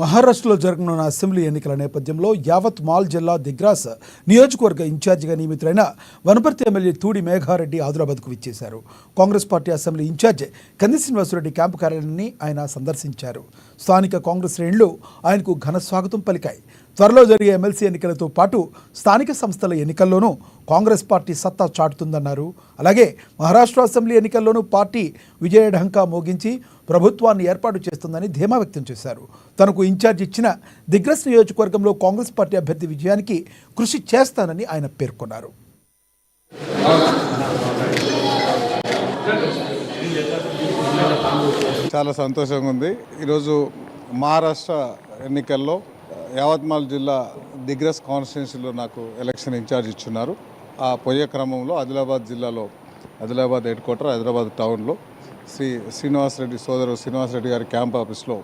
మహారాష్ట్రలో జరగనున్న అసెంబ్లీ ఎన్నికల నేపథ్యంలో యావత్ మాల్ జిల్లా దిగ్రాస్ నియోజకవర్గ ఇన్ఛార్జిగా నియమితులైన వనపర్తి ఎమ్మెల్యే తూడి మేఘారెడ్డి ఆదిలాబాద్కు విచ్చేశారు. కాంగ్రెస్ పార్టీ అసెంబ్లీ ఇన్ఛార్జ్ కంది శ్రీనివాసరెడ్డి క్యాంపు కార్యాలయాన్ని ఆయన సందర్శించారు. స్థానిక కాంగ్రెస్ శ్రేణులు ఆయనకు ఘన స్వాగతం పలికాయి. త్వరలో జరిగే ఎమ్మెల్సీ ఎన్నికలతో పాటు స్థానిక సంస్థల ఎన్నికల్లోనూ కాంగ్రెస్ పార్టీ సత్తా చాటుతుందన్నారు. అలాగే మహారాష్ట్ర అసెంబ్లీ ఎన్నికల్లోనూ పార్టీ విజయఢంకా మోగించి ప్రభుత్వాన్ని ఏర్పాటు చేస్తుందని ధీమా వ్యక్తం చేశారు. తనకు ఇన్ఛార్జ్ ఇచ్చిన దిగ్రస్ నియోజకవర్గంలో కాంగ్రెస్ పార్టీ అభ్యర్థి విజయానికి కృషి చేస్తానని ఆయన పేర్కొన్నారు. చాలా సంతోషంగా ఉంది. ఈరోజు మహారాష్ట్ర ఎన్నికల్లో యావత్మాల్ జిల్లా దిగ్రస్ కాన్స్టిట్యున్సీలో నాకు ఎలక్షన్ ఇన్ఛార్జ్ ఇచ్చున్నారు. ఆ పోయే క్రమంలో ఆదిలాబాద్ జిల్లాలో ఆదిలాబాద్ హెడ్ క్వార్టర్ హైదరాబాద్ టౌన్లో శ్రీనివాసరెడ్డి సోదరు శ్రీనివాసరెడ్డి గారి క్యాంప్ ఆఫీస్లో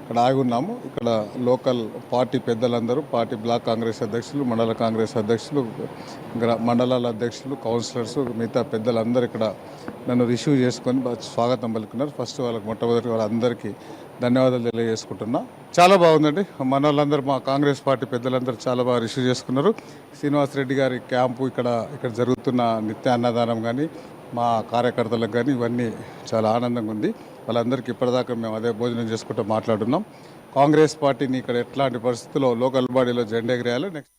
ఇక్కడ ఆగి ఉన్నాము. ఇక్కడ లోకల్ పార్టీ పెద్దలందరూ, పార్టీ బ్లాక్ కాంగ్రెస్ అధ్యక్షులు, మండల కాంగ్రెస్ అధ్యక్షులు, మండలాల అధ్యక్షులు, కౌన్సిలర్స్, మిగతా పెద్దలందరూ ఇక్కడ నన్ను రిసీవ్ చేసుకొని స్వాగతం పలుకున్నారు. ఫస్ట్ వాళ్ళకి మొట్టమొదటి వాళ్ళందరికీ ధన్యవాదాలు తెలియజేసుకుంటున్నా. చాలా బాగుందండి. మన వాళ్ళందరూ, మా కాంగ్రెస్ పార్టీ పెద్దలందరూ చాలా బాగా రిసీవ్ చేసుకున్నారు. శ్రీనివాసరెడ్డి గారి క్యాంపు ఇక్కడ జరుగుతున్న నిత్య అన్నదానం కానీ, మా కార్యకర్తలకు కానీ ఇవన్నీ చాలా ఆనందంగా ఉంది. వాళ్ళందరికీ ఇప్పటిదాకా మేము అదే భోజనం చేసుకుంటూ మాట్లాడున్నాం. కాంగ్రెస్ పార్టీని ఇక్కడ ఎట్లాంటి పరిస్థితుల్లో లోకల్ బాడీలో జెండా ఎగరేయాలి. నెక్స్ట్